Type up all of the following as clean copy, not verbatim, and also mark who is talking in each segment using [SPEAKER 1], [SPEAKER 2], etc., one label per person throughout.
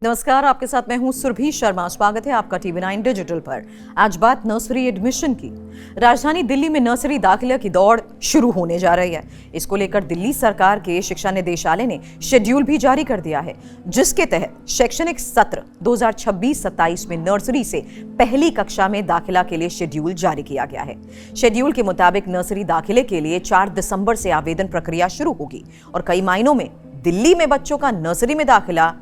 [SPEAKER 1] नमस्कार, आपके साथ मैं हूं सुरभि शर्मा। स्वागत है आपका TV9 डिजिटल पर। आज बात नर्सरी एडमिशन की। राजधानी दिल्ली में नर्सरी दाखिला की दौड़ शुरू होने जा रही है। इसको लेकर दिल्ली सरकार के शिक्षा निदेशालय ने शेड्यूल भी जारी कर दिया है, जिसके तहत शैक्षणिक सत्र 2026-27 में नर्सरी से पहली कक्षा में दाखिला के लिए शेड्यूल जारी किया गया है। शेड्यूल के मुताबिक नर्सरी दाखिले के लिए 4 दिसंबर से आवेदन प्रक्रिया शुरू होगी और कई मायनों में दिल्ली में बच्चों का नर्सरी में दाखिला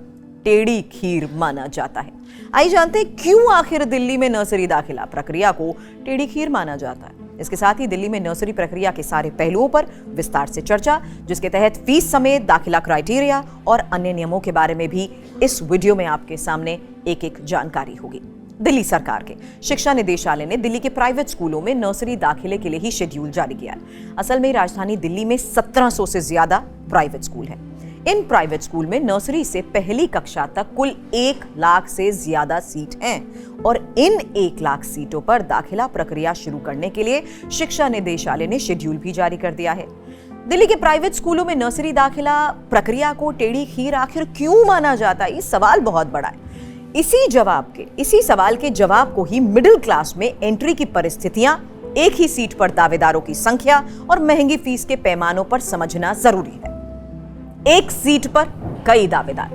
[SPEAKER 1] टेढ़ी खीर माना जाता है। आइए जानते हैं क्यों आखिर दिल्ली में नर्सरी दाखिला प्रक्रिया को टेढ़ी खीर माना जाता है। इसके साथ ही दिल्ली में नर्सरी प्रक्रिया के सारे पहलुओं पर विस्तार से चर्चा, जिसके तहत फीस समेत दाखिला क्राइटेरिया और अन्य नियमों के बारे में भी इस वीडियो में आपके सामने एक एक जानकारी होगी। दिल्ली सरकार के शिक्षा निदेशालय ने दिल्ली के प्राइवेट स्कूलों में नर्सरी दाखिले के लिए ही शेड्यूल जारी किया है। असल में राजधानी दिल्ली में 1700 से ज्यादा प्राइवेट स्कूल हैं। इन प्राइवेट स्कूल में नर्सरी से पहली कक्षा तक कुल 1 लाख से ज्यादा सीट हैं और इन 1 लाख सीटों पर दाखिला प्रक्रिया शुरू करने के लिए शिक्षा निदेशालय ने शेड्यूल भी जारी कर दिया है। दिल्ली के प्राइवेट स्कूलों में नर्सरी दाखिला प्रक्रिया को टेढ़ी खीर आखिर क्यों माना जाता है, ये सवाल बहुत बड़ा है। इसी सवाल के जवाब को ही मिडिल क्लास में एंट्री की परिस्थितियां, एक ही सीट पर दावेदारों की संख्या और महंगी फीस के पैमानों पर समझना जरूरी है। एक सीट पर कई दावेदार।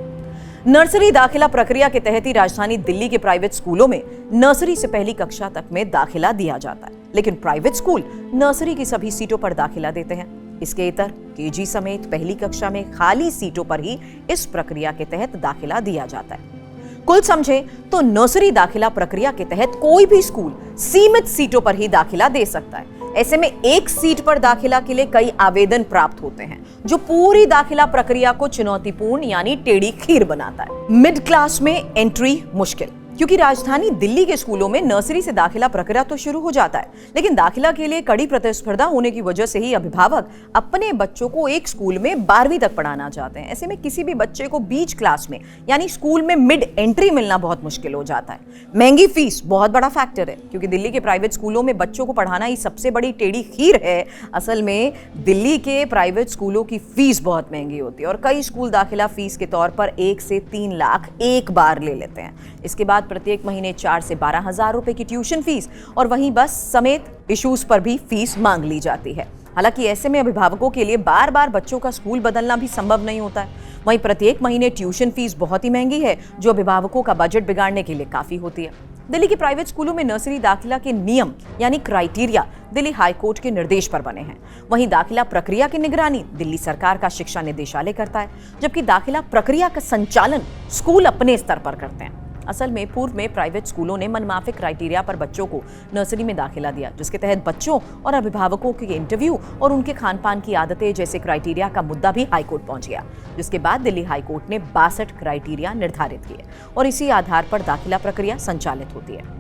[SPEAKER 1] नर्सरी दाखिला प्रक्रिया के तहत ही राजधानी दिल्ली के प्राइवेट स्कूलों में नर्सरी से पहली कक्षा तक में दाखिला दिया जाता है, लेकिन प्राइवेट स्कूल नर्सरी की सभी सीटों पर दाखिला देते हैं। इसके इतर केजी समेत पहली कक्षा में खाली सीटों पर ही इस प्रक्रिया के तहत दाखिला दिया जाता है। कुल समझे तो नर्सरी दाखिला प्रक्रिया के तहत कोई भी स्कूल सीमित सीटों पर ही दाखिला दे सकता है। ऐसे में एक सीट पर दाखिला के लिए कई आवेदन प्राप्त होते हैं, जो पूरी दाखिला प्रक्रिया को चुनौतीपूर्ण यानी टेढ़ी खीर बनाता है। मिड क्लास में एंट्री मुश्किल, क्योंकि राजधानी दिल्ली के स्कूलों में नर्सरी से दाखिला प्रक्रिया तो शुरू हो जाता है, लेकिन दाखिला के लिए कड़ी प्रतिस्पर्धा होने की वजह से ही अभिभावक अपने बच्चों को एक स्कूल में 12वीं तक पढ़ाना चाहते हैं। ऐसे में किसी भी बच्चे को बीच क्लास में यानी स्कूल में मिड एंट्री मिलना बहुत मुश्किल हो जाता है। महंगी फीस बहुत बड़ा फैक्टर है, क्योंकि दिल्ली के प्राइवेट स्कूलों में बच्चों को पढ़ाना ही सबसे बड़ी टेढ़ी खीर है। असल में दिल्ली के प्राइवेट स्कूलों की फीस बहुत महंगी होती है और कई स्कूल दाखिला फीस के तौर पर 1 से 3 लाख एक बार ले लेते हैं। इसके बाद प्रत्येक महीने 4 से 12 हजार रुपए की ट्यूशन फीस और वहीं बस समेत इश्यूज पर भी फीस मांग ली जाती है। हालांकि ऐसे में अभिभावकों के लिए बार बार बच्चों का स्कूल बदलना भी संभव नहीं होता है। वहीं प्रत्येक महीने ट्यूशन फीस बहुत ही महंगी है, जो अभिभावकों का बजट बिगाड़ने के लिए काफी होती है। दिल्ली के प्राइवेट स्कूलों में नर्सरी दाखिला के नियम यानी क्राइटेरिया दिल्ली हाईकोर्ट के निर्देश पर बने हैं। वहीं दाखिला प्रक्रिया की निगरानी दिल्ली सरकार का शिक्षा निदेशालय करता है, जबकि दाखिला प्रक्रिया का संचालन स्कूल अपने स्तर पर करते हैं। असल में पूर्व में प्राइवेट स्कूलों ने मनमाफिक क्राइटेरिया पर बच्चों को नर्सरी में दाखिला दिया, जिसके तहत बच्चों और अभिभावकों के इंटरव्यू और उनके खान पान की आदतें जैसे क्राइटेरिया का मुद्दा भी हाईकोर्ट पहुंच गया, जिसके बाद दिल्ली हाईकोर्ट ने 62 क्राइटेरिया निर्धारित किए और इसी आधार पर दाखिला प्रक्रिया संचालित होती है।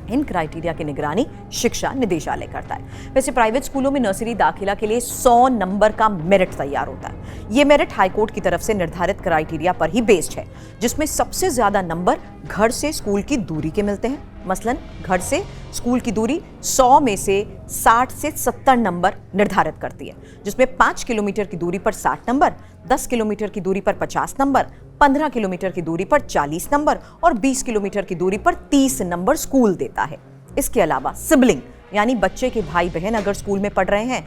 [SPEAKER 1] इन क्राइटेरिया की निगरानी शिक्षा निदेशालय करता है। वैसे प्राइवेट स्कूलों में नर्सरी दाखिला के लिए 100 नंबर का मेरिट तैयार होता है। ये मेरिट हाईकोर्ट की तरफ से निर्धारित क्राइटेरिया पर ही बेस्ड है, जिसमें सबसे ज्यादा नंबर घर से स्कूल की दूरी के मिलते हैं। मसलन घर से स्कूल की दूरी 100 में से 60 से 70 नंबर निर्धारित करती है, जिसमें 5 किलोमीटर की दूरी पर 60 नंबर, 10 किलोमीटर की दूरी पर 50 नंबर, 15 किलोमीटर की दूरी पर 40 नंबर और 20 किलोमीटर की दूरी पर 30 नंबर स्कूल देता है। इसके अलावा सिबलिंग यानी बच्चे के भाई बहन अगर स्कूल में पढ़ रहे हैं,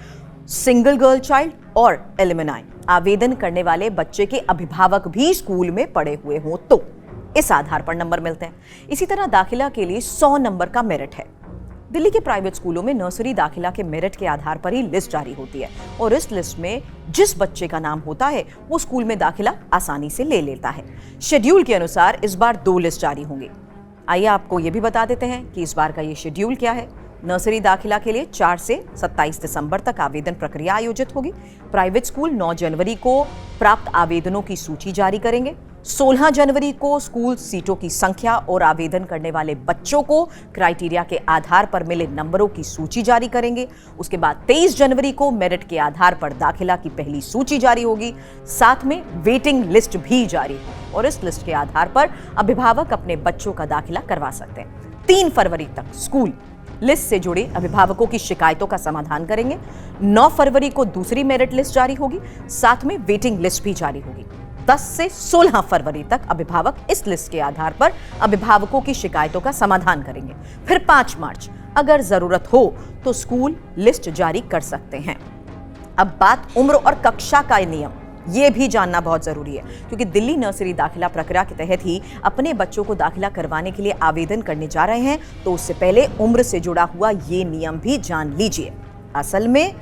[SPEAKER 1] सिंगल गर्ल चाइल्ड और एलिमनाई आवेदन करने वाले बच्चे के अभिभावक भी स्कूल में पढ़े हुए हों तो इस आधार पर नंबर मिलते हैं। इसी तरह दाखिला के लिए 100 नंबर का मेरिट है। दिल्ली के प्राइवेट स्कूलों में नर्सरी दाखिला के मेरिट के आधार पर ही लिस्ट जारी होती है और इस लिस्ट में जिस बच्चे का नाम होता है वो स्कूल में दाखिला आसानी से ले लेता है। शेड्यूल के अनुसार इस बार 2 लिस्ट जारी होंगी। आइए आपको ये भी बता देते हैं कि इस बार का ये शेड्यूल क्या है। नर्सरी दाखिला के लिए 4 से 27 दिसंबर तक आवेदन प्रक्रिया आयोजित होगी। प्राइवेट स्कूल 9 जनवरी को प्राप्त आवेदनों की सूची जारी करेंगे। 16 जनवरी को स्कूल सीटों की संख्या और आवेदन करने वाले बच्चों को क्राइटेरिया के आधार पर मिले नंबरों की सूची जारी करेंगे। उसके बाद 23 जनवरी को मेरिट के आधार पर दाखिला की पहली सूची जारी होगी। साथ में वेटिंग लिस्ट भी जारी होगी और इस लिस्ट के आधार पर अभिभावक अपने बच्चों का दाखिला करवा सकते हैं। 3 फरवरी तक स्कूल लिस्ट से जुड़े अभिभावकों की शिकायतों का समाधान करेंगे। 9 फरवरी को दूसरी मेरिट लिस्ट जारी होगी, साथ में वेटिंग लिस्ट भी जारी होगी। 10 से 16 फरवरी तक अभिभावक इस लिस्ट के आधार पर अभिभावकों की शिकायतों का समाधान करेंगे। फिर 5 मार्च अगर जरूरत हो तो स्कूल लिस्ट जारी कर सकते हैं। अब बात उम्र और कक्षा का नियम, ये भी जानना बहुत जरूरी है, क्योंकि दिल्ली नर्सरी दाखिला प्रक्रिया के तहत ही अपने बच्चों को दाखिला करवाने के लिए आवेदन करने जा रहे हैं, तो उससे पहले उम्र से जुड़ा हुआ ये नियम भी जान लीजिए। असल में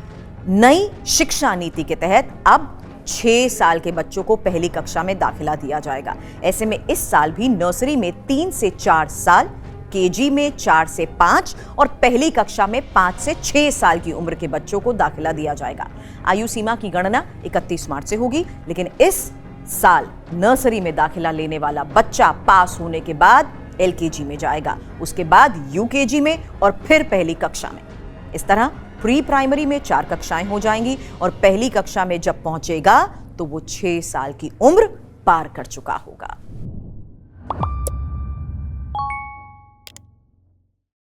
[SPEAKER 1] नई शिक्षा नीति के तहत अब 6 साल के बच्चों को पहली कक्षा में दाखिला दिया जाएगा। ऐसे में इस साल भी नर्सरी में 3 से 4 साल, केजी में 4 से 5 और पहली कक्षा में 5 से 6 साल की उम्र के बच्चों को दाखिला दिया जाएगा। आयु सीमा की गणना 31 मार्च से होगी, लेकिन इस साल नर्सरी में दाखिला लेने वाला बच्चा पास होने के बाद एलकेजी में जाएगा, उसके बाद यूकेजी में और फिर पहली कक्षा में। इस तरह प्री प्राइमरी में 4 कक्षाएं हो जाएंगी और पहली कक्षा में जब पहुंचेगा तो वो 6 साल की उम्र पार कर चुका होगा।